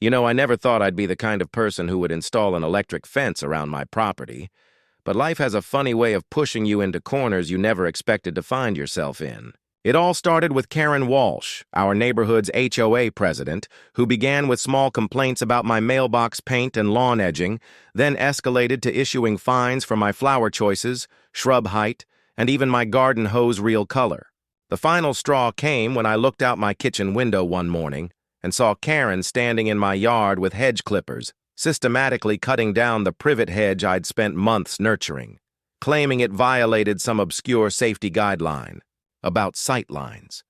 You know, I never thought I'd be the kind of person who would install an electric fence around my property, but life has a funny way of pushing you into corners you never expected to find yourself in. It all started with Karen Walsh, our neighborhood's HOA president, who began with small complaints about my mailbox paint and lawn edging, then escalated to issuing fines for my flower choices, shrub height, and even my garden hose reel color. The final straw came when I looked out my kitchen window one morning and saw Karen standing in my yard with hedge clippers, systematically cutting down the privet hedge I'd spent months nurturing, claiming it violated some obscure safety guideline about sight lines.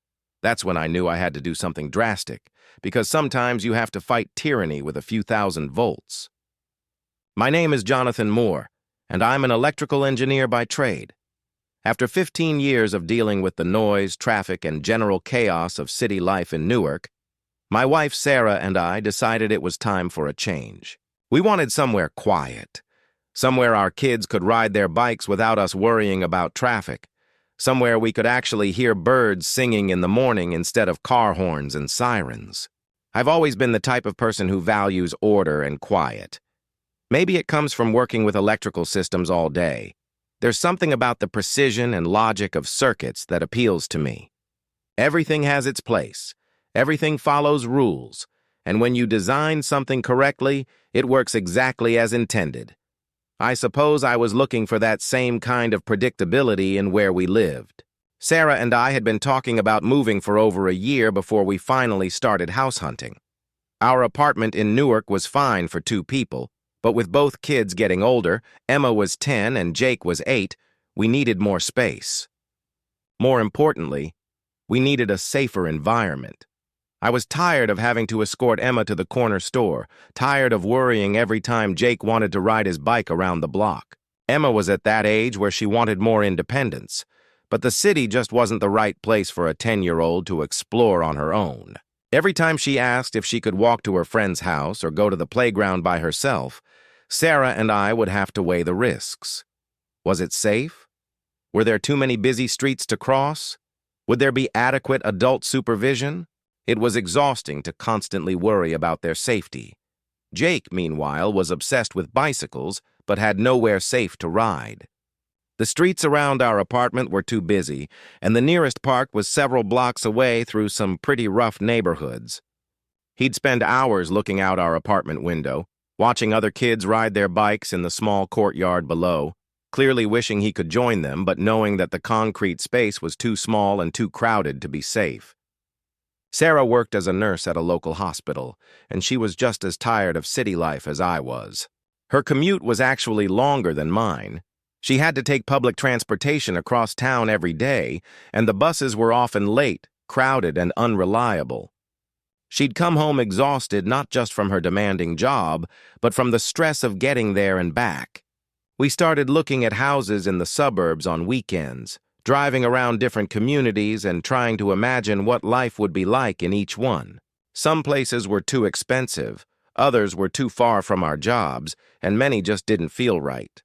That's when I knew I had to do something drastic, because sometimes you have to fight tyranny with a few thousand volts. My name is Jonathan Moore, and I'm an electrical engineer by trade. After 15 years of dealing with the noise, traffic, and general chaos of city life in Newark, my wife Sarah and I decided it was time for a change. We wanted somewhere quiet, somewhere our kids could ride their bikes without us worrying about traffic, somewhere we could actually hear birds singing in the morning instead of car horns and sirens. I've always been the type of person who values order and quiet. Maybe it comes from working with electrical systems all day. There's something about the precision and logic of circuits that appeals to me. Everything has its place. Everything follows rules, and when you design something correctly, it works exactly as intended. I suppose I was looking for that same kind of predictability in where we lived. Sarah and I had been talking about moving for over a year before we finally started house hunting. Our apartment in Newark was fine for 2 people, but with both kids getting older, Emma was 10 and Jake was 8, we needed more space. More importantly, we needed a safer environment. I was tired of having to escort Emma to the corner store, tired of worrying every time Jake wanted to ride his bike around the block. Emma was at that age where she wanted more independence, but the city just wasn't the right place for a 10-year-old to explore on her own. Every time she asked if she could walk to her friend's house or go to the playground by herself, Sarah and I would have to weigh the risks. Was it safe? Were there too many busy streets to cross? Would there be adequate adult supervision? It was exhausting to constantly worry about their safety. Jake, meanwhile, was obsessed with bicycles, but had nowhere safe to ride. The streets around our apartment were too busy, and the nearest park was several blocks away through some pretty rough neighborhoods. He'd spend hours looking out our apartment window, watching other kids ride their bikes in the small courtyard below, clearly wishing he could join them, but knowing that the concrete space was too small and too crowded to be safe. Sarah worked as a nurse at a local hospital, and she was just as tired of city life as I was. Her commute was actually longer than mine. She had to take public transportation across town every day, and the buses were often late, crowded, and unreliable. She'd come home exhausted not just from her demanding job, but from the stress of getting there and back. We started looking at houses in the suburbs on weekends, driving around different communities and trying to imagine what life would be like in each one. Some places were too expensive, others were too far from our jobs, and many just didn't feel right.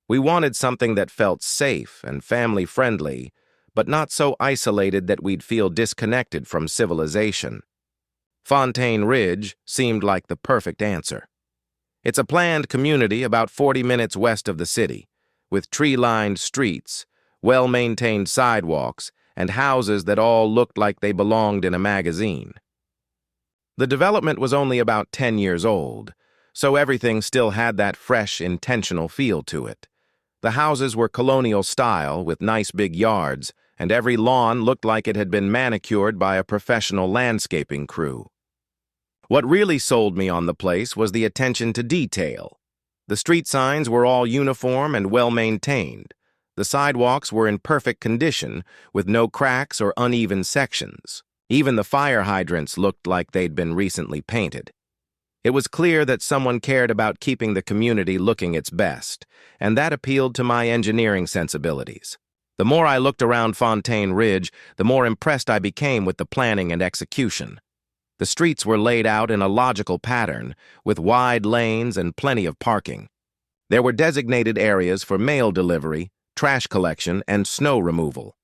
We wanted something that felt safe and family-friendly, but not so isolated that we'd feel disconnected from civilization. Fontaine Ridge seemed like the perfect answer. It's a planned community about 40 minutes west of the city, with tree-lined streets, well-maintained sidewalks, and houses that all looked like they belonged in a magazine. The development was only about 10 years old, so everything still had that fresh, intentional feel to it. The houses were colonial style with nice big yards, and every lawn looked like it had been manicured by a professional landscaping crew. What really sold me on the place was the attention to detail. The street signs were all uniform and well-maintained. The sidewalks were in perfect condition, with no cracks or uneven sections. Even the fire hydrants looked like they'd been recently painted. It was clear that someone cared about keeping the community looking its best, and that appealed to my engineering sensibilities. The more I looked around Fontaine Ridge, the more impressed I became with the planning and execution. The streets were laid out in a logical pattern, with wide lanes and plenty of parking. There were designated areas for mail delivery, trash collection, and snow removal.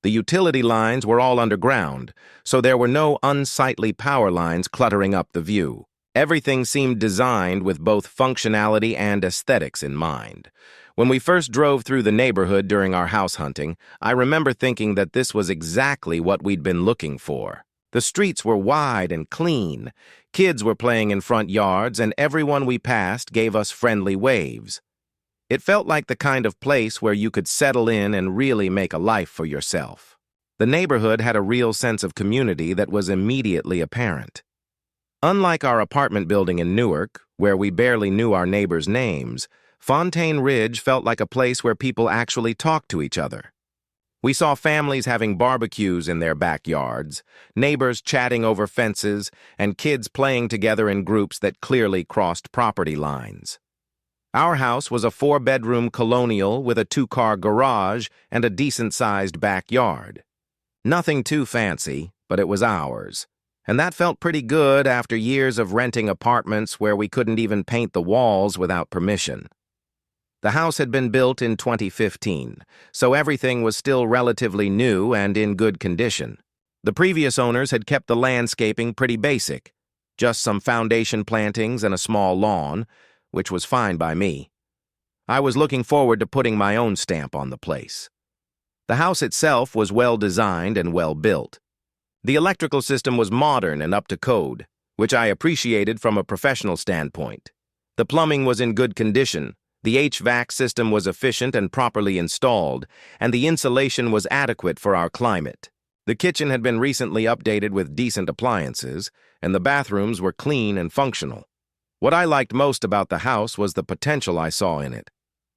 The utility lines were all underground, so there were no unsightly power lines cluttering up the view. Everything seemed designed with both functionality and aesthetics in mind. When we first drove through the neighborhood during our house hunting, I remember thinking that this was exactly what we'd been looking for. The streets were wide and clean, kids were playing in front yards, and everyone we passed gave us friendly waves. It felt like the kind of place where you could settle in and really make a life for yourself. The neighborhood had a real sense of community that was immediately apparent. Unlike our apartment building in Newark, where we barely knew our neighbors' names, Fontaine Ridge felt like a place where people actually talked to each other. We saw families having barbecues in their backyards, neighbors chatting over fences, and kids playing together in groups that clearly crossed property lines. Our house was a 4-bedroom colonial with a 2-car garage and a decent-sized backyard. Nothing too fancy, but it was ours. And that felt pretty good after years of renting apartments where we couldn't even paint the walls without permission. The house had been built in 2015, so everything was still relatively new and in good condition. The previous owners had kept the landscaping pretty basic, just some foundation plantings and a small lawn, which was fine by me. I was looking forward to putting my own stamp on the place. The house itself was well designed and well built. The electrical system was modern and up to code, which I appreciated from a professional standpoint. The plumbing was in good condition, the HVAC system was efficient and properly installed, and the insulation was adequate for our climate. The kitchen had been recently updated with decent appliances, and the bathrooms were clean and functional. What I liked most about the house was the potential I saw in it.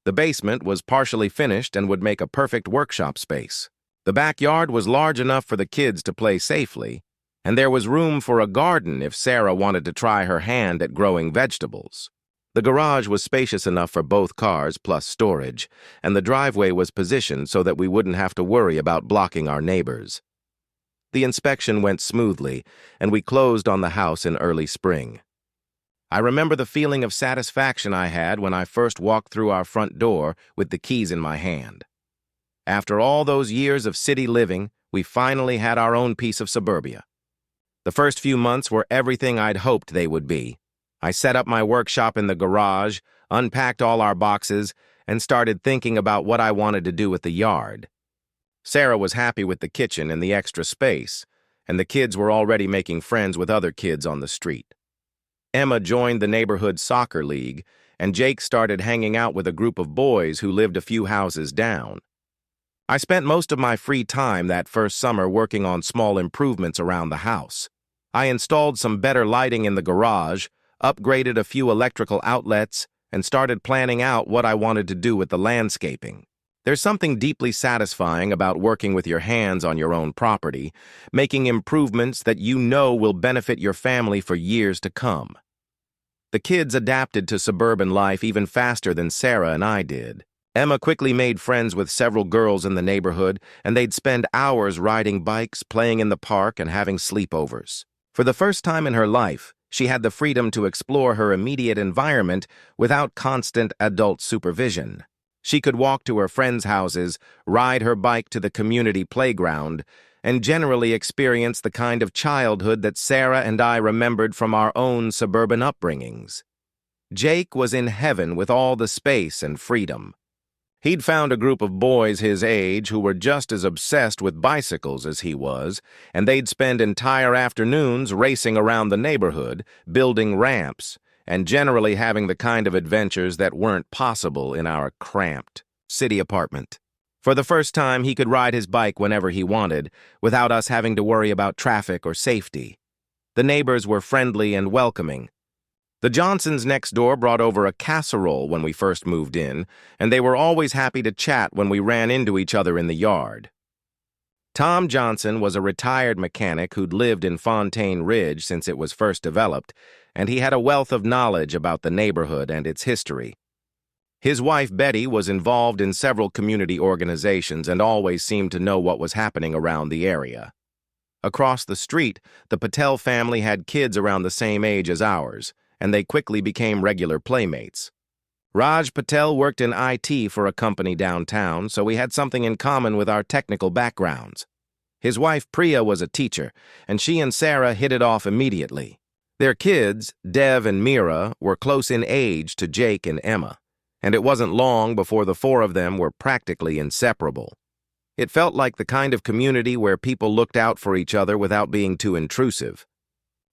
The basement was partially finished and would make a perfect workshop space. The backyard was large enough for the kids to play safely, and there was room for a garden if Sarah wanted to try her hand at growing vegetables. The garage was spacious enough for both cars plus storage, and the driveway was positioned so that we wouldn't have to worry about blocking our neighbors. The inspection went smoothly, and we closed on the house in early spring. I remember the feeling of satisfaction I had when I first walked through our front door with the keys in my hand. After all those years of city living, we finally had our own piece of suburbia. The first few months were everything I'd hoped they would be. I set up my workshop in the garage, unpacked all our boxes, and started thinking about what I wanted to do with the yard. Sarah was happy with the kitchen and the extra space, and the kids were already making friends with other kids on the street. Emma joined the neighborhood soccer league, and Jake started hanging out with a group of boys who lived a few houses down. I spent most of my free time that first summer working on small improvements around the house. I installed some better lighting in the garage, upgraded a few electrical outlets, and started planning out what I wanted to do with the landscaping. There's something deeply satisfying about working with your hands on your own property, making improvements that you know will benefit your family for years to come. The kids adapted to suburban life even faster than Sarah and I did. Emma quickly made friends with several girls in the neighborhood, and they'd spend hours riding bikes, playing in the park, and having sleepovers. For the first time in her life, she had the freedom to explore her immediate environment without constant adult supervision. She could walk to her friends' houses, ride her bike to the community playground, and generally experience the kind of childhood that Sarah and I remembered from our own suburban upbringings. Jake was in heaven with all the space and freedom. He'd found a group of boys his age who were just as obsessed with bicycles as he was, and they'd spend entire afternoons racing around the neighborhood, building ramps, and generally having the kind of adventures that weren't possible in our cramped city apartment. For the first time, he could ride his bike whenever he wanted, without us having to worry about traffic or safety. The neighbors were friendly and welcoming. The Johnsons next door brought over a casserole when we first moved in, and they were always happy to chat when we ran into each other in the yard. Tom Johnson was a retired mechanic who'd lived in Fontaine Ridge since it was first developed, and he had a wealth of knowledge about the neighborhood and its history. His wife, Betty, was involved in several community organizations and always seemed to know what was happening around the area. Across the street, the Patel family had kids around the same age as ours, and they quickly became regular playmates. Raj Patel worked in IT for a company downtown, so we had something in common with our technical backgrounds. His wife, Priya, was a teacher, and she and Sarah hit it off immediately. Their kids, Dev and Mira, were close in age to Jake and Emma, and it wasn't long before the four of them were practically inseparable. It felt like the kind of community where people looked out for each other without being too intrusive.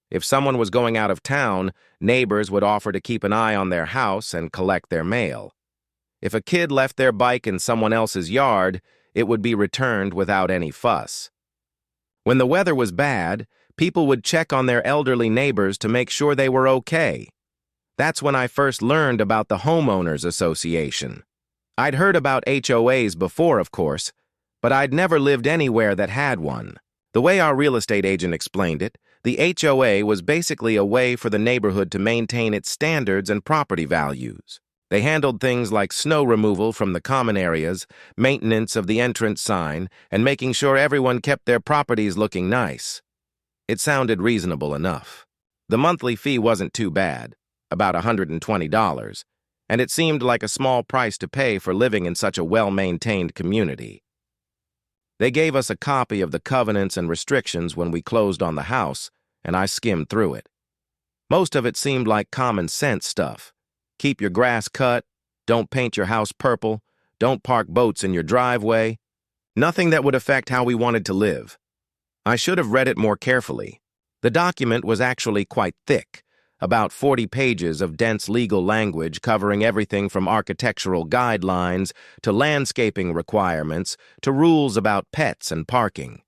If someone was going out of town, neighbors would offer to keep an eye on their house and collect their mail. If a kid left their bike in someone else's yard, it would be returned without any fuss. When the weather was bad, people would check on their elderly neighbors to make sure they were okay. That's when I first learned about the Homeowners Association. I'd heard about HOAs before, of course, but I'd never lived anywhere that had one. The way our real estate agent explained it, the HOA was basically a way for the neighborhood to maintain its standards and property values. They handled things like snow removal from the common areas, maintenance of the entrance sign, and making sure everyone kept their properties looking nice. It sounded reasonable enough. The monthly fee wasn't too bad, about $120, and it seemed like a small price to pay for living in such a well-maintained community. They gave us a copy of the covenants and restrictions when we closed on the house, and I skimmed through it. Most of it seemed like common sense stuff. Keep your grass cut, don't paint your house purple, don't park boats in your driveway. Nothing that would affect how we wanted to live. I should have read it more carefully. The document was actually quite thick, about 40 pages of dense legal language covering everything from architectural guidelines to landscaping requirements to rules about pets and parking.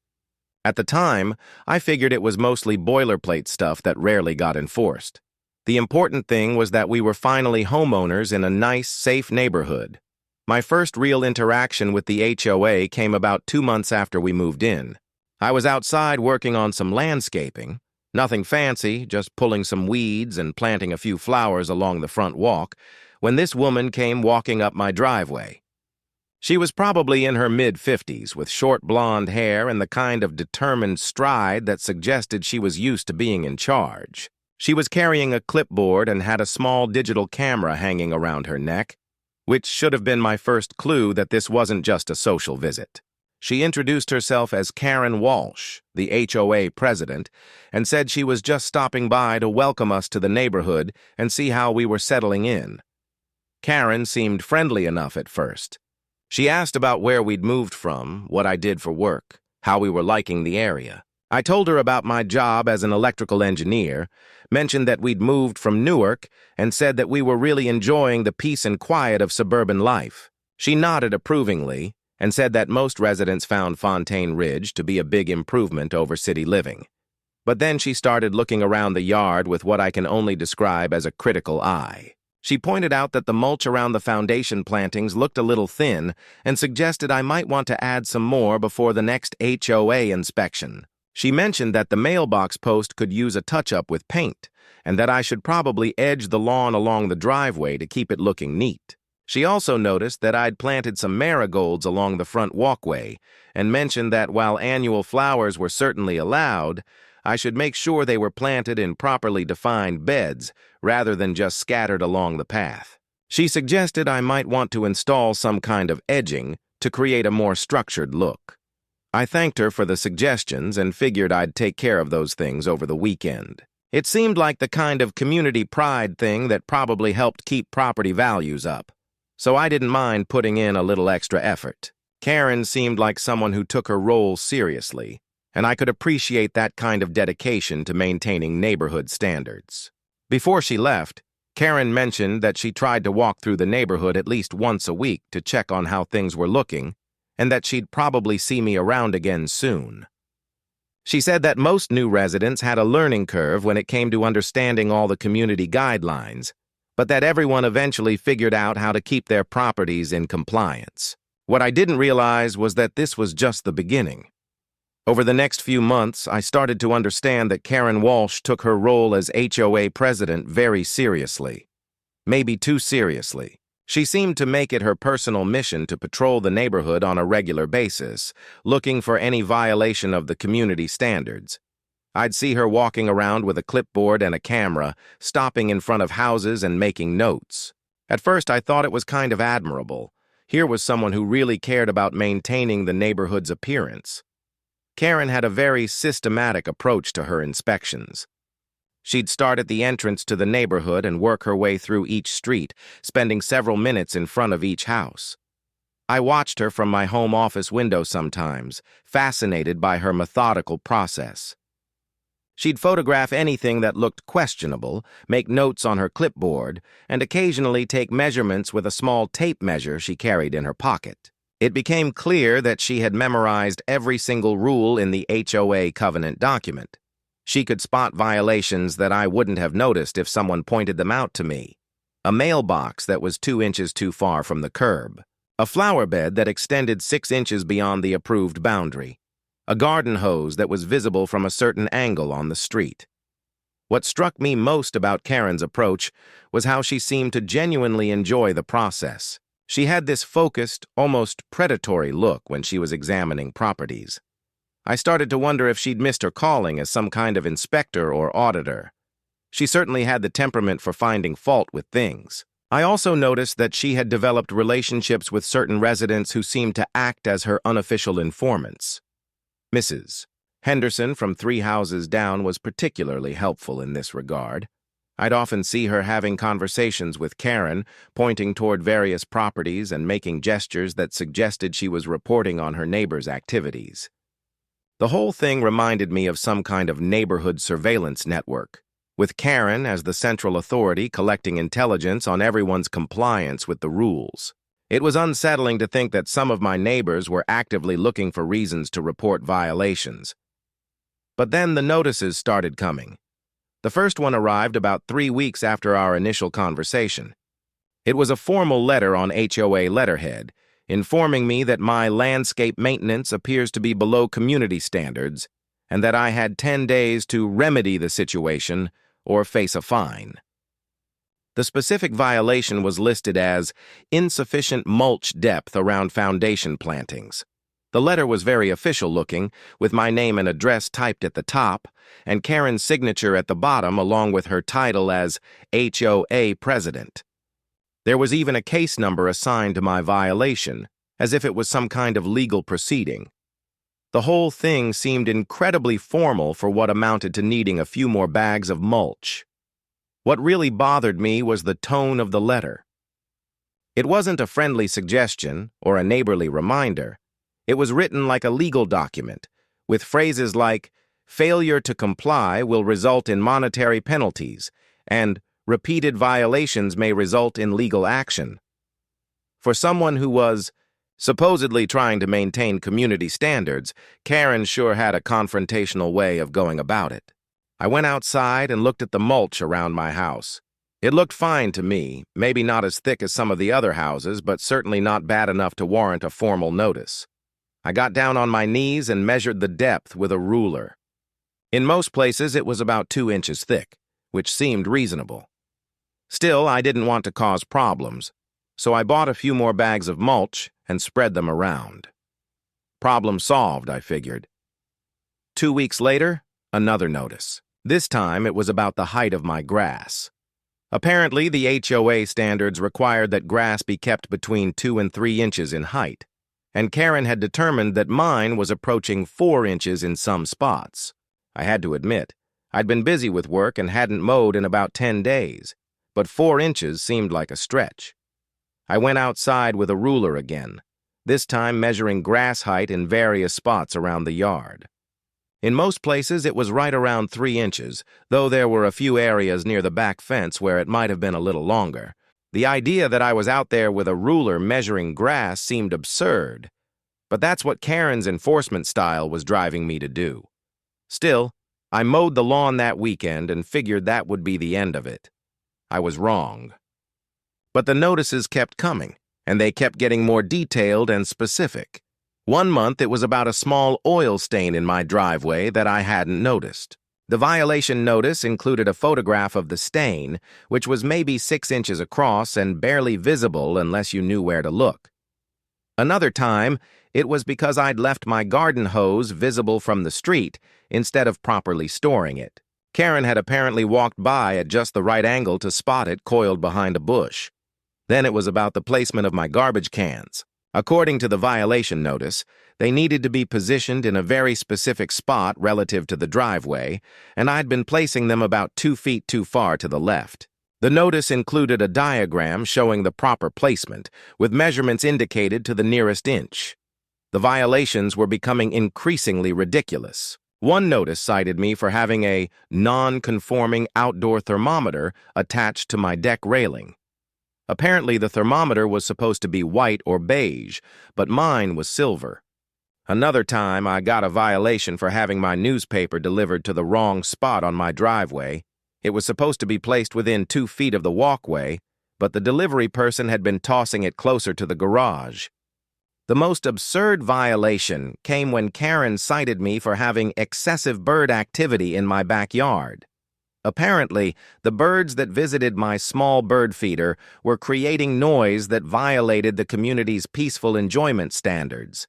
At the time, I figured it was mostly boilerplate stuff that rarely got enforced. The important thing was that we were finally homeowners in a nice, safe neighborhood. My first real interaction with the HOA came about 2 months after we moved in. I was outside working on some landscaping. Nothing fancy, just pulling some weeds and planting a few flowers along the front walk, when this woman came walking up my driveway. She was probably in her mid-50s, with short blonde hair and the kind of determined stride that suggested she was used to being in charge. She was carrying a clipboard and had a small digital camera hanging around her neck, which should have been my first clue that this wasn't just a social visit. She introduced herself as Karen Walsh, the HOA president, and said she was just stopping by to welcome us to the neighborhood and see how we were settling in. Karen seemed friendly enough at first. She asked about where we'd moved from, what I did for work, how we were liking the area. I told her about my job as an electrical engineer, mentioned that we'd moved from Newark, and said that we were really enjoying the peace and quiet of suburban life. She nodded approvingly and said that most residents found Fontaine Ridge to be a big improvement over city living. But then she started looking around the yard with what I can only describe as a critical eye. She pointed out that the mulch around the foundation plantings looked a little thin and suggested I might want to add some more before the next HOA inspection. She mentioned that the mailbox post could use a touch-up with paint, and that I should probably edge the lawn along the driveway to keep it looking neat. She also noticed that I'd planted some marigolds along the front walkway, and mentioned that while annual flowers were certainly allowed, I should make sure they were planted in properly defined beds rather than just scattered along the path. She suggested I might want to install some kind of edging to create a more structured look. I thanked her for the suggestions and figured I'd take care of those things over the weekend. It seemed like the kind of community pride thing that probably helped keep property values up, so I didn't mind putting in a little extra effort. Karen seemed like someone who took her role seriously, and I could appreciate that kind of dedication to maintaining neighborhood standards. Before she left, Karen mentioned that she tried to walk through the neighborhood at least once a week to check on how things were looking, and that she'd probably see me around again soon. She said that most new residents had a learning curve when it came to understanding all the community guidelines, but that everyone eventually figured out how to keep their properties in compliance. What I didn't realize was that this was just the beginning. Over the next few months, I started to understand that Karen Walsh took her role as HOA president very seriously. Maybe too seriously. She seemed to make it her personal mission to patrol the neighborhood on a regular basis, looking for any violation of the community standards. I'd see her walking around with a clipboard and a camera, stopping in front of houses and making notes. At first, I thought it was kind of admirable. Here was someone who really cared about maintaining the neighborhood's appearance. Karen had a very systematic approach to her inspections. She'd start at the entrance to the neighborhood and work her way through each street, spending several minutes in front of each house. I watched her from my home office window sometimes, fascinated by her methodical process. She'd photograph anything that looked questionable, make notes on her clipboard, and occasionally take measurements with a small tape measure she carried in her pocket. It became clear that she had memorized every single rule in the HOA covenant document. She could spot violations that I wouldn't have noticed if someone pointed them out to me. A mailbox that was 2 inches too far from the curb. A flower bed that extended 6 inches beyond the approved boundary. A garden hose that was visible from a certain angle on the street. What struck me most about Karen's approach was how she seemed to genuinely enjoy the process. She had this focused, almost predatory look when she was examining properties. I started to wonder if she'd missed her calling as some kind of inspector or auditor. She certainly had the temperament for finding fault with things. I also noticed that she had developed relationships with certain residents who seemed to act as her unofficial informants. Mrs. Henderson from 3 houses down was particularly helpful in this regard. I'd often see her having conversations with Karen, pointing toward various properties and making gestures that suggested she was reporting on her neighbors' activities. The whole thing reminded me of some kind of neighborhood surveillance network, with Karen as the central authority collecting intelligence on everyone's compliance with the rules. It was unsettling to think that some of my neighbors were actively looking for reasons to report violations. But then the notices started coming. The first one arrived about 3 weeks after our initial conversation. It was a formal letter on HOA letterhead, informing me that my landscape maintenance appears to be below community standards and that I had 10 days to remedy the situation or face a fine. The specific violation was listed as insufficient mulch depth around foundation plantings. The letter was very official-looking, with my name and address typed at the top, and Karen's signature at the bottom along with her title as HOA President. There was even a case number assigned to my violation, as if it was some kind of legal proceeding. The whole thing seemed incredibly formal for what amounted to needing a few more bags of mulch. What really bothered me was the tone of the letter. It wasn't a friendly suggestion or a neighborly reminder. It was written like a legal document, with phrases like, "Failure to comply will result in monetary penalties," and "Repeated violations may result in legal action." For someone who was supposedly trying to maintain community standards, Karen sure had a confrontational way of going about it. I went outside and looked at the mulch around my house. It looked fine to me, maybe not as thick as some of the other houses, but certainly not bad enough to warrant a formal notice. I got down on my knees and measured the depth with a ruler. In most places, it was about 2 inches thick, which seemed reasonable. Still, I didn't want to cause problems, so I bought a few more bags of mulch and spread them around. Problem solved, I figured. 2 weeks later, another notice. This time, it was about the height of my grass. Apparently, the HOA standards required that grass be kept between 2 and 3 inches in height, and Karen had determined that mine was approaching 4 inches in some spots. I had to admit, I'd been busy with work and hadn't mowed in about 10 days, but 4 inches seemed like a stretch. I went outside with a ruler again, this time measuring grass height in various spots around the yard. In most places, it was right around 3 inches, though there were a few areas near the back fence where it might have been a little longer. The idea that I was out there with a ruler measuring grass seemed absurd, but that's what Karen's enforcement style was driving me to do. Still, I mowed the lawn that weekend and figured that would be the end of it. I was wrong. But the notices kept coming, and they kept getting more detailed and specific. One month, it was about a small oil stain in my driveway that I hadn't noticed. The violation notice included a photograph of the stain, which was maybe 6 inches across and barely visible unless you knew where to look. Another time, it was because I'd left my garden hose visible from the street instead of properly storing it. Karen had apparently walked by at just the right angle to spot it coiled behind a bush. Then it was about the placement of my garbage cans. According to the violation notice, They needed to be positioned in a very specific spot relative to the driveway, and I'd been placing them about 2 feet too far to the left. The notice included a diagram showing the proper placement, with measurements indicated to the nearest inch. The violations were becoming increasingly ridiculous. One notice cited me for having a non-conforming outdoor thermometer attached to my deck railing. Apparently, the thermometer was supposed to be white or beige, but mine was silver. Another time, I got a violation for having my newspaper delivered to the wrong spot on my driveway. It was supposed to be placed within 2 feet of the walkway, but the delivery person had been tossing it closer to the garage. The most absurd violation came when Karen cited me for having excessive bird activity in my backyard. Apparently, the birds that visited my small bird feeder were creating noise that violated the community's peaceful enjoyment standards.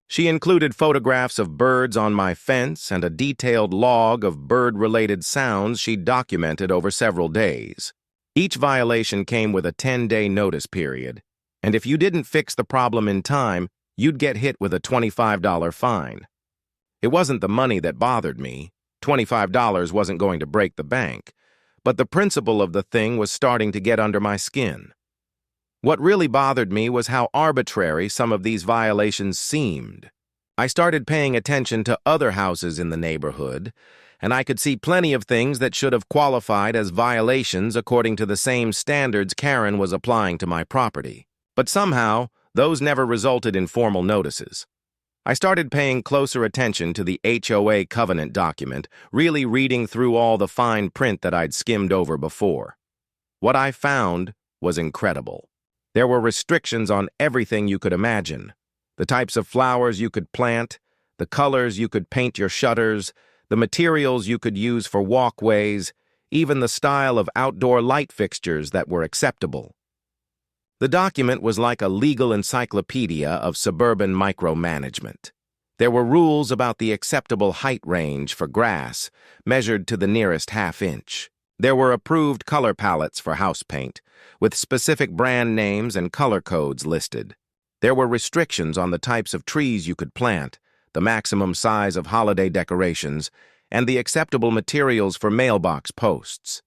She included photographs of birds on my fence and a detailed log of bird-related sounds she documented over several days. Each violation came with a 10-day notice period, and if you didn't fix the problem in time, you'd get hit with a $25 fine. It wasn't the money that bothered me. $25 wasn't going to break the bank, but the principle of the thing was starting to get under my skin. What really bothered me was how arbitrary some of these violations seemed. I started paying attention to other houses in the neighborhood, and I could see plenty of things that should have qualified as violations according to the same standards Karen was applying to my property. But somehow, those never resulted in formal notices. I started paying closer attention to the HOA covenant document, really reading through all the fine print that I'd skimmed over before. What I found was incredible. There were restrictions on everything you could imagine. The types of flowers you could plant, the colors you could paint your shutters, the materials you could use for walkways, even the style of outdoor light fixtures that were acceptable. The document was like a legal encyclopedia of suburban micromanagement. There were rules about the acceptable height range for grass, measured to the nearest half-inch. There were approved color palettes for house paint, with specific brand names and color codes listed. There were restrictions on the types of trees you could plant, the maximum size of holiday decorations, and the acceptable materials for mailbox posts.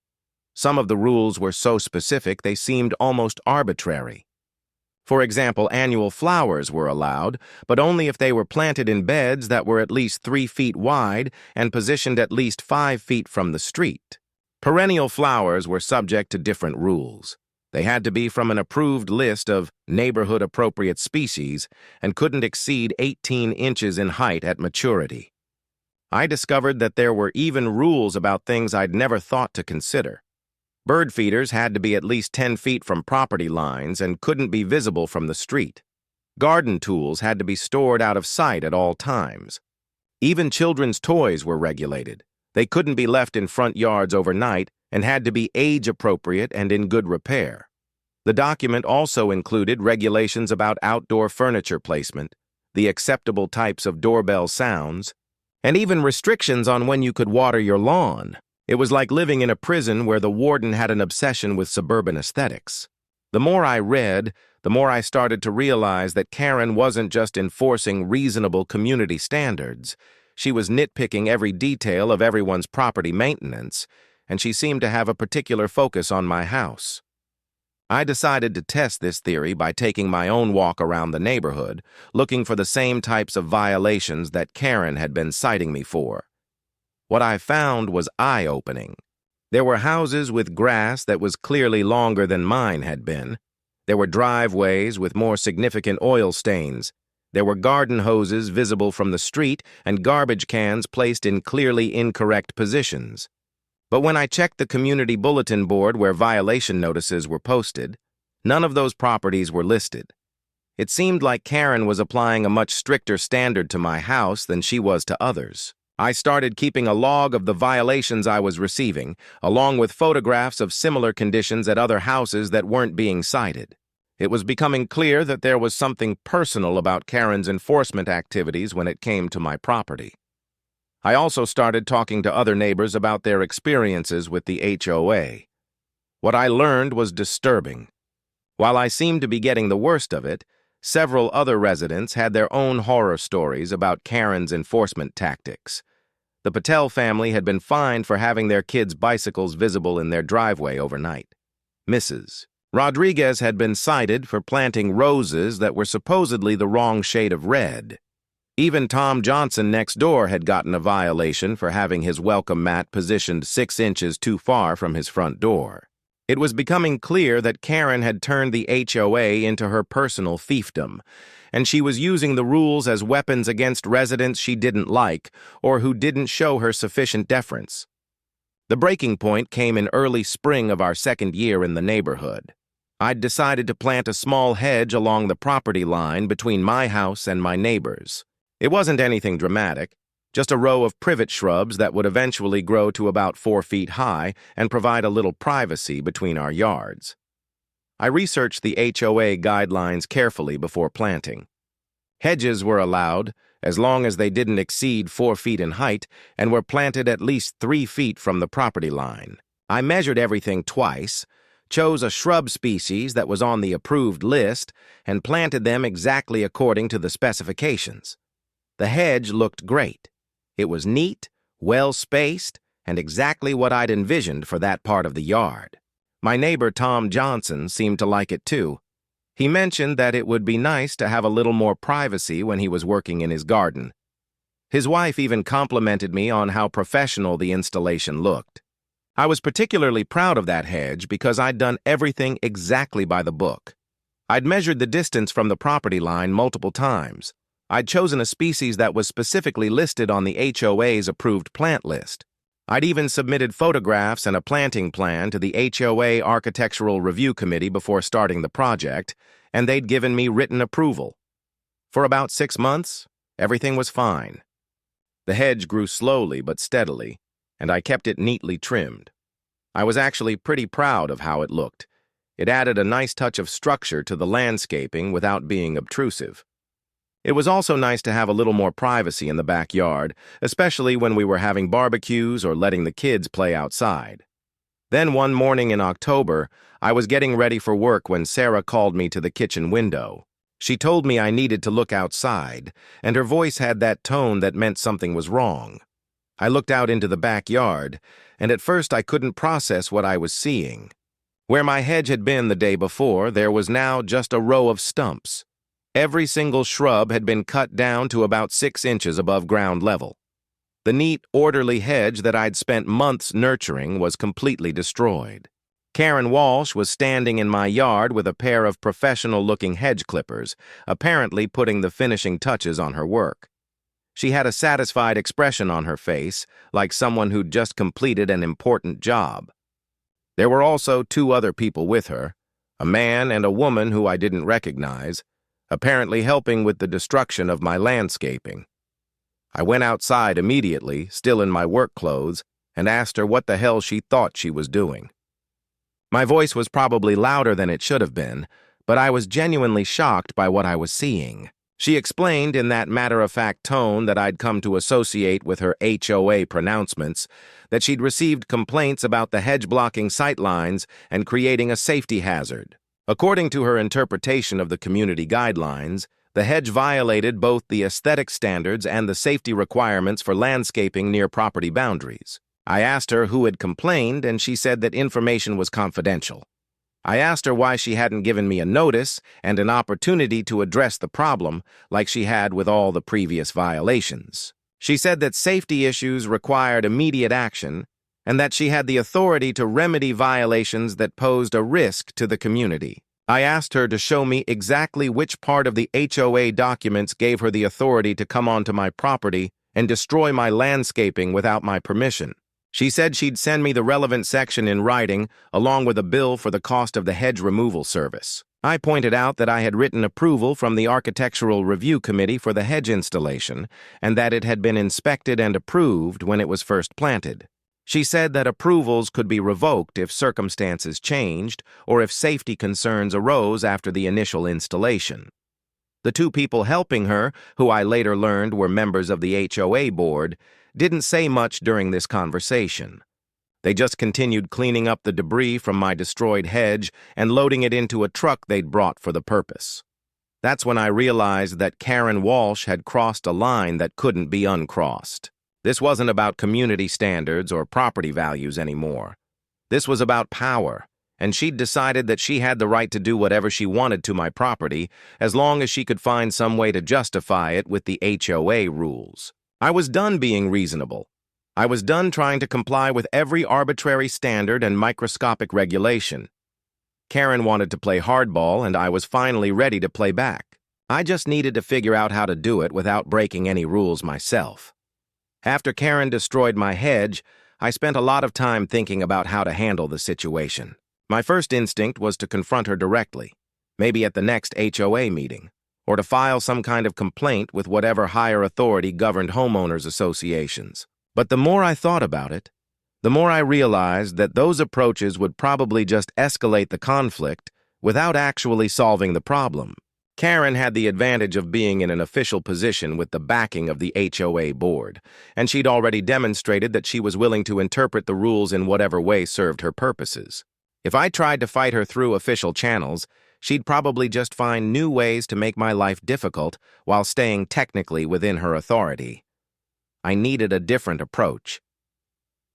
Some of the rules were so specific they seemed almost arbitrary. For example, annual flowers were allowed, but only if they were planted in beds that were at least 3 feet wide and positioned at least 5 feet from the street. Perennial flowers were subject to different rules. They had to be from an approved list of neighborhood-appropriate species and couldn't exceed 18 inches in height at maturity. I discovered that there were even rules about things I'd never thought to consider. Bird feeders had to be at least 10 feet from property lines and couldn't be visible from the street. Garden tools had to be stored out of sight at all times. Even children's toys were regulated. They couldn't be left in front yards overnight and had to be age-appropriate and in good repair. The document also included regulations about outdoor furniture placement, the acceptable types of doorbell sounds, and even restrictions on when you could water your lawn. It was like living in a prison where the warden had an obsession with suburban aesthetics. The more I read, the more I started to realize that Karen wasn't just enforcing reasonable community standards. She was nitpicking every detail of everyone's property maintenance, and she seemed to have a particular focus on my house. I decided to test this theory by taking my own walk around the neighborhood, looking for the same types of violations that Karen had been citing me for. What I found was eye-opening. There were houses with grass that was clearly longer than mine had been. There were driveways with more significant oil stains. There were garden hoses visible from the street and garbage cans placed in clearly incorrect positions. But when I checked the community bulletin board where violation notices were posted, none of those properties were listed. It seemed like Karen was applying a much stricter standard to my house than she was to others. I started keeping a log of the violations I was receiving, along with photographs of similar conditions at other houses that weren't being cited. It was becoming clear that there was something personal about Karen's enforcement activities when it came to my property. I also started talking to other neighbors about their experiences with the HOA. What I learned was disturbing. While I seemed to be getting the worst of it, Several other residents had their own horror stories about Karen's enforcement tactics. The Patel family had been fined for having their kids' bicycles visible in their driveway overnight. Mrs. Rodriguez had been cited for planting roses that were supposedly the wrong shade of red. Even Tom Johnson next door had gotten a violation for having his welcome mat positioned 6 inches too far from his front door. It was becoming clear that Karen had turned the HOA into her personal fiefdom, and she was using the rules as weapons against residents she didn't like or who didn't show her sufficient deference. The breaking point came in early spring of our second year in the neighborhood. I'd decided to plant a small hedge along the property line between my house and my neighbor's. It wasn't anything dramatic, just a row of privet shrubs that would eventually grow to about 4 feet high and provide a little privacy between our yards. I researched the HOA guidelines carefully before planting. Hedges were allowed as long as they didn't exceed 4 feet in height and were planted at least 3 feet from the property line. I measured everything twice, chose a shrub species that was on the approved list, and planted them exactly according to the specifications. The hedge looked great. It was neat, well-spaced, and exactly what I'd envisioned for that part of the yard. My neighbor Tom Johnson seemed to like it too. He mentioned that it would be nice to have a little more privacy when he was working in his garden. His wife even complimented me on how professional the installation looked. I was particularly proud of that hedge because I'd done everything exactly by the book. I'd measured the distance from the property line multiple times. I'd chosen a species that was specifically listed on the HOA's approved plant list. I'd even submitted photographs and a planting plan to the HOA Architectural Review Committee before starting the project, and they'd given me written approval. For about 6 months, everything was fine. The hedge grew slowly but steadily, and I kept it neatly trimmed. I was actually pretty proud of how it looked. It added a nice touch of structure to the landscaping without being obtrusive. It was also nice to have a little more privacy in the backyard, especially when we were having barbecues or letting the kids play outside. Then one morning in October, I was getting ready for work when Sarah called me to the kitchen window. She told me I needed to look outside, and her voice had that tone that meant something was wrong. I looked out into the backyard, and at first I couldn't process what I was seeing. Where my hedge had been the day before, there was now just a row of stumps. Every single shrub had been cut down to about 6 inches above ground level. The neat, orderly hedge that I'd spent months nurturing was completely destroyed. Karen Walsh was standing in my yard with a pair of professional-looking hedge clippers, apparently putting the finishing touches on her work. She had a satisfied expression on her face, like someone who'd just completed an important job. There were also 2 other people with her, a man and a woman who I didn't recognize, apparently helping with the destruction of my landscaping. I went outside immediately, still in my work clothes, and asked her what the hell she thought she was doing. My voice was probably louder than it should have been, but I was genuinely shocked by what I was seeing. She explained in that matter-of-fact tone that I'd come to associate with her HOA pronouncements that she'd received complaints about the hedge-blocking sightlines and creating a safety hazard. According to her interpretation of the community guidelines, the hedge violated both the aesthetic standards and the safety requirements for landscaping near property boundaries. I asked her who had complained, and she said that information was confidential. I asked her why she hadn't given me a notice and an opportunity to address the problem like she had with all the previous violations. She said that safety issues required immediate action and that she had the authority to remedy violations that posed a risk to the community. I asked her to show me exactly which part of the HOA documents gave her the authority to come onto my property and destroy my landscaping without my permission. She said she'd send me the relevant section in writing, along with a bill for the cost of the hedge removal service. I pointed out that I had written approval from the Architectural Review Committee for the hedge installation, and that it had been inspected and approved when it was first planted. She said that approvals could be revoked if circumstances changed or if safety concerns arose after the initial installation. The 2 people helping her, who I later learned were members of the HOA board, didn't say much during this conversation. They just continued cleaning up the debris from my destroyed hedge and loading it into a truck they'd brought for the purpose. That's when I realized that Karen Walsh had crossed a line that couldn't be uncrossed. This wasn't about community standards or property values anymore. This was about power, and she'd decided that she had the right to do whatever she wanted to my property as long as she could find some way to justify it with the HOA rules. I was done being reasonable. I was done trying to comply with every arbitrary standard and microscopic regulation. Karen wanted to play hardball, and I was finally ready to play back. I just needed to figure out how to do it without breaking any rules myself. After Karen destroyed my hedge, I spent a lot of time thinking about how to handle the situation. My first instinct was to confront her directly, maybe at the next HOA meeting, or to file some kind of complaint with whatever higher authority governed homeowners associations. But the more I thought about it, the more I realized that those approaches would probably just escalate the conflict without actually solving the problem. Karen had the advantage of being in an official position with the backing of the HOA board, and she'd already demonstrated that she was willing to interpret the rules in whatever way served her purposes. If I tried to fight her through official channels, she'd probably just find new ways to make my life difficult while staying technically within her authority. I needed a different approach.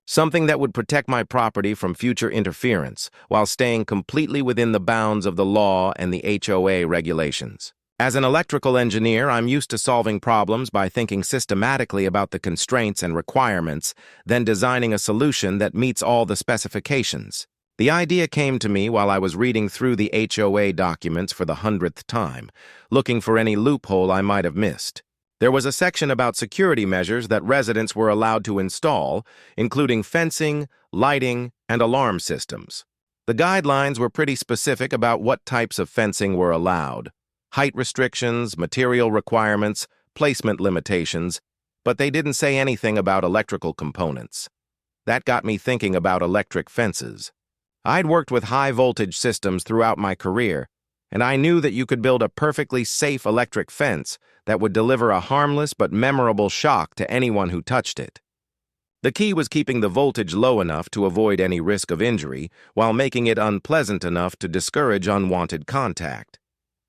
Something that would protect my property from future interference while staying completely within the bounds of the law and the HOA regulations. As an electrical engineer, I'm used to solving problems by thinking systematically about the constraints and requirements, then designing a solution that meets all the specifications. The idea came to me while I was reading through the HOA documents for the 100th time, looking for any loophole I might have missed. There was a section about security measures that residents were allowed to install, including fencing, lighting, and alarm systems. The guidelines were pretty specific about what types of fencing were allowed: height restrictions, material requirements, placement limitations, but they didn't say anything about electrical components. That got me thinking about electric fences. I'd worked with high-voltage systems throughout my career, and I knew that you could build a perfectly safe electric fence that would deliver a harmless but memorable shock to anyone who touched it. The key was keeping the voltage low enough to avoid any risk of injury, while making it unpleasant enough to discourage unwanted contact.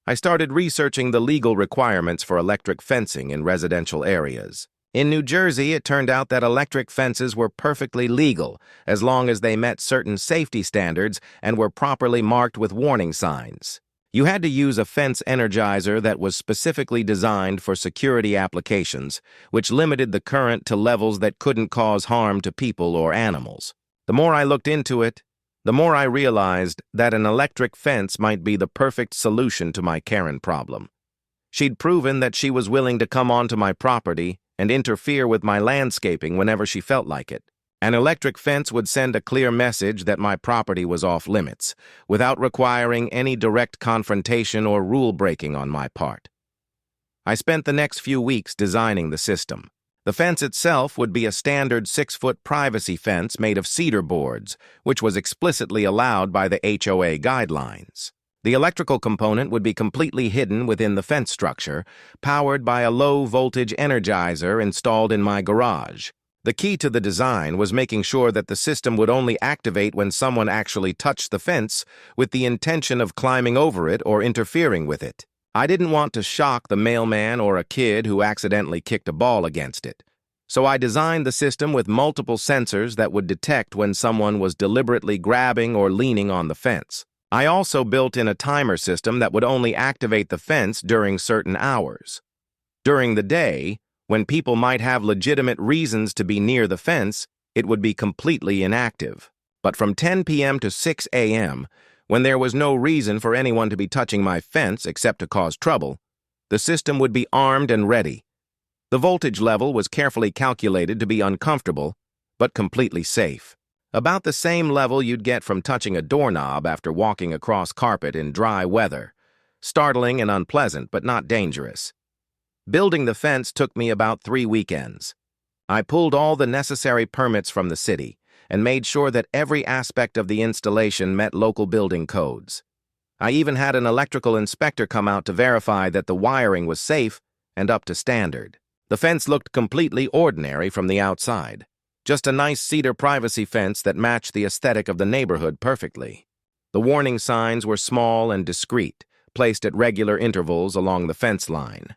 I started researching the legal requirements for electric fencing in residential areas. In New Jersey, it turned out that electric fences were perfectly legal as long as they met certain safety standards and were properly marked with warning signs. You had to use a fence energizer that was specifically designed for security applications, which limited the current to levels that couldn't cause harm to people or animals. The more I looked into it, the more I realized that an electric fence might be the perfect solution to my Karen problem. She'd proven that she was willing to come onto my property and interfere with my landscaping whenever she felt like it. An electric fence would send a clear message that my property was off limits, without requiring any direct confrontation or rule-breaking on my part. I spent the next few weeks designing the system. The fence itself would be a standard 6-foot privacy fence made of cedar boards, which was explicitly allowed by the HOA guidelines. The electrical component would be completely hidden within the fence structure, powered by a low-voltage energizer installed in my garage. The key to the design was making sure that the system would only activate when someone actually touched the fence with the intention of climbing over it or interfering with it. I didn't want to shock the mailman or a kid who accidentally kicked a ball against it. So I designed the system with multiple sensors that would detect when someone was deliberately grabbing or leaning on the fence. I also built in a timer system that would only activate the fence during certain hours. During the day, when people might have legitimate reasons to be near the fence, it would be completely inactive. But from 10 p.m. to 6 a.m., when there was no reason for anyone to be touching my fence except to cause trouble, the system would be armed and ready. The voltage level was carefully calculated to be uncomfortable, but completely safe. About the same level you'd get from touching a doorknob after walking across carpet in dry weather. Startling and unpleasant, but not dangerous. Building the fence took me about 3 weekends. I pulled all the necessary permits from the city and made sure that every aspect of the installation met local building codes. I even had an electrical inspector come out to verify that the wiring was safe and up to standard. The fence looked completely ordinary from the outside. Just a nice cedar privacy fence that matched the aesthetic of the neighborhood perfectly. The warning signs were small and discreet, placed at regular intervals along the fence line.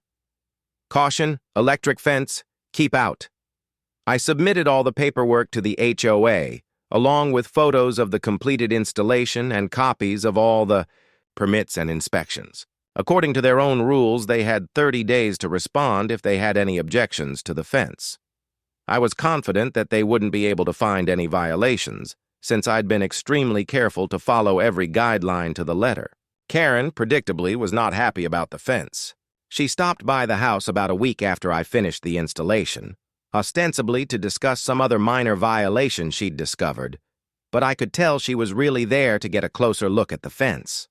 Caution, electric fence, keep out. I submitted all the paperwork to the HOA, along with photos of the completed installation and copies of all the permits and inspections. According to their own rules, they had 30 days to respond if they had any objections to the fence. I was confident that they wouldn't be able to find any violations, since I'd been extremely careful to follow every guideline to the letter. Karen, predictably, was not happy about the fence. She stopped by the house about a week after I finished the installation, ostensibly to discuss some other minor violation she'd discovered, but I could tell she was really there to get a closer look at the fence.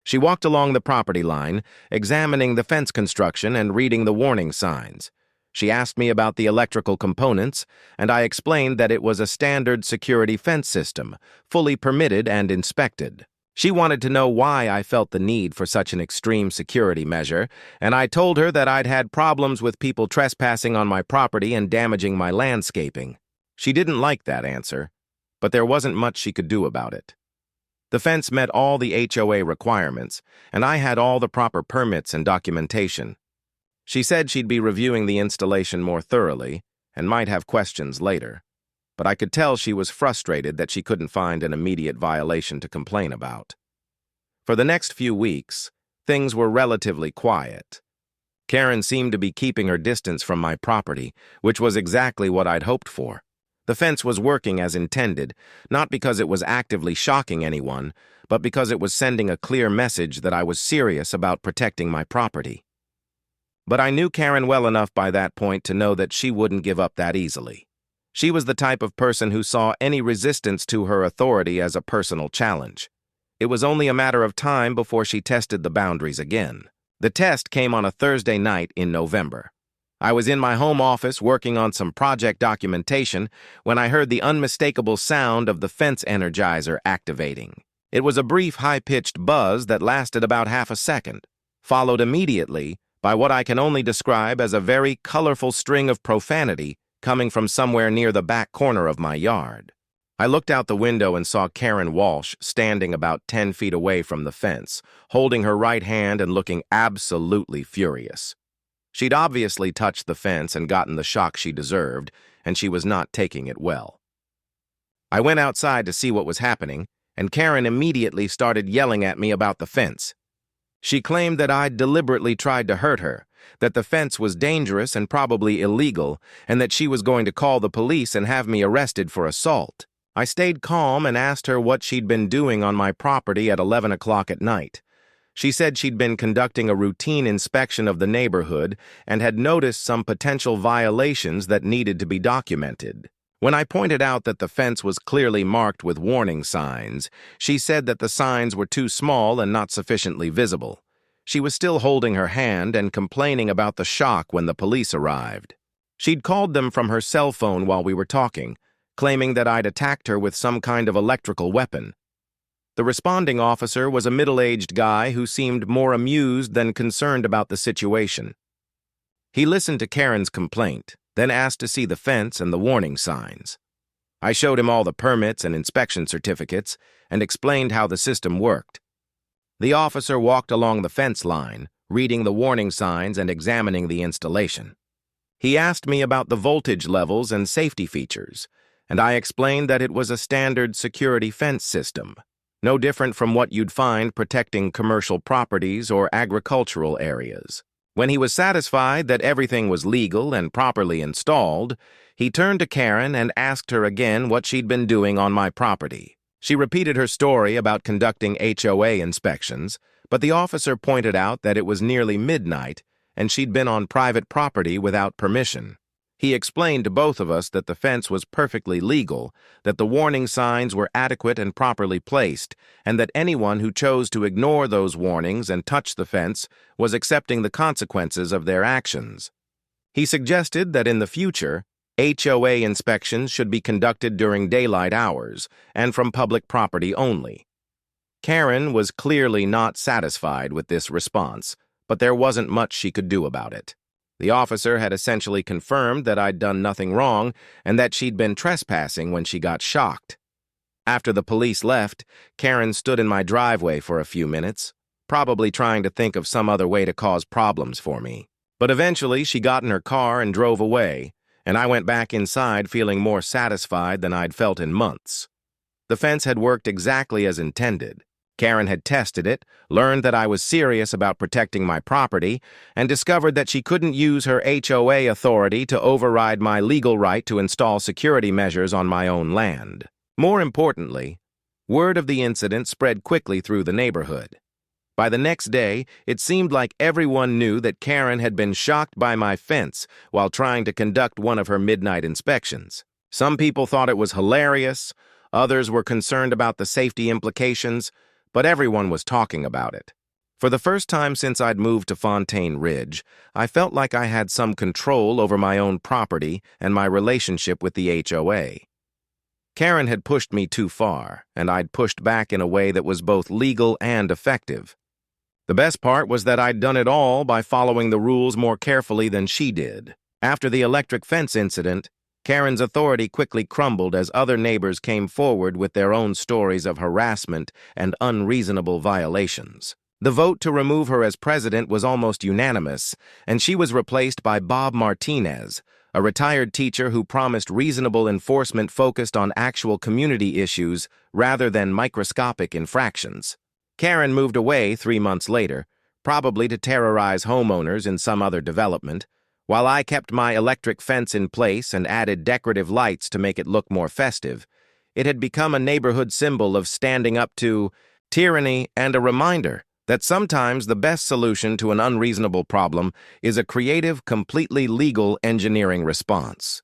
She walked along the property line, examining the fence construction and reading the warning signs. She asked me about the electrical components, and I explained that it was a standard security fence system, fully permitted and inspected. She wanted to know why I felt the need for such an extreme security measure, and I told her that I'd had problems with people trespassing on my property and damaging my landscaping. She didn't like that answer, but there wasn't much she could do about it. The fence met all the HOA requirements, and I had all the proper permits and documentation. She said she'd be reviewing the installation more thoroughly and might have questions later, but I could tell she was frustrated that she couldn't find an immediate violation to complain about. For the next few weeks, things were relatively quiet. Karen seemed to be keeping her distance from my property, which was exactly what I'd hoped for. The fence was working as intended, not because it was actively shocking anyone, but because it was sending a clear message that I was serious about protecting my property. But I knew Karen well enough by that point to know that she wouldn't give up that easily. She was the type of person who saw any resistance to her authority as a personal challenge. It was only a matter of time before she tested the boundaries again. The test came on a Thursday night in November. I was in my home office working on some project documentation when I heard the unmistakable sound of the fence energizer activating. It was a brief, high-pitched buzz that lasted about half a second, followed immediately by what I can only describe as a very colorful string of profanity coming from somewhere near the back corner of my yard. I looked out the window and saw Karen Walsh standing about 10 feet away from the fence, holding her right hand and looking absolutely furious. She'd obviously touched the fence and gotten the shock she deserved, and she was not taking it well. I went outside to see what was happening, and Karen immediately started yelling at me about the fence. She claimed that I'd deliberately tried to hurt her, that the fence was dangerous and probably illegal, and that she was going to call the police and have me arrested for assault. I stayed calm and asked her what she'd been doing on my property at 11 o'clock at night. She said she'd been conducting a routine inspection of the neighborhood and had noticed some potential violations that needed to be documented. When I pointed out that the fence was clearly marked with warning signs, she said that the signs were too small and not sufficiently visible. She was still holding her hand and complaining about the shock when the police arrived. She'd called them from her cell phone while we were talking, claiming that I'd attacked her with some kind of electrical weapon. The responding officer was a middle-aged guy who seemed more amused than concerned about the situation. He listened to Karen's complaint, then asked to see the fence and the warning signs. I showed him all the permits and inspection certificates and explained how the system worked. The officer walked along the fence line, reading the warning signs and examining the installation. He asked me about the voltage levels and safety features, and I explained that it was a standard security fence system, no different from what you'd find protecting commercial properties or agricultural areas. When he was satisfied that everything was legal and properly installed, he turned to Karen and asked her again what she'd been doing on my property. She repeated her story about conducting HOA inspections, but the officer pointed out that it was nearly midnight and she'd been on private property without permission. He explained to both of us that the fence was perfectly legal, that the warning signs were adequate and properly placed, and that anyone who chose to ignore those warnings and touch the fence was accepting the consequences of their actions. He suggested that in the future, HOA inspections should be conducted during daylight hours and from public property only. Karen was clearly not satisfied with this response, but there wasn't much she could do about it. The officer had essentially confirmed that I'd done nothing wrong and that she'd been trespassing when she got shocked. After the police left, Karen stood in my driveway for a few minutes, probably trying to think of some other way to cause problems for me. But eventually, she got in her car and drove away, and I went back inside feeling more satisfied than I'd felt in months. The fence had worked exactly as intended. Karen had tested it, learned that I was serious about protecting my property, and discovered that she couldn't use her HOA authority to override my legal right to install security measures on my own land. More importantly, word of the incident spread quickly through the neighborhood. By the next day, it seemed like everyone knew that Karen had been shocked by my fence while trying to conduct one of her midnight inspections. Some people thought it was hilarious, others were concerned about the safety implications, but everyone was talking about it. For the first time since I'd moved to Fontaine Ridge, I felt like I had some control over my own property and my relationship with the HOA. Karen had pushed me too far, and I'd pushed back in a way that was both legal and effective. The best part was that I'd done it all by following the rules more carefully than she did. After the electric fence incident, Karen's authority quickly crumbled as other neighbors came forward with their own stories of harassment and unreasonable violations. The vote to remove her as president was almost unanimous, and she was replaced by Bob Martinez, a retired teacher who promised reasonable enforcement focused on actual community issues rather than microscopic infractions. Karen moved away 3 months later, probably to terrorize homeowners in some other development, while I kept my electric fence in place and added decorative lights to make it look more festive. It had become a neighborhood symbol of standing up to tyranny and a reminder that sometimes the best solution to an unreasonable problem is a creative, completely legal engineering response.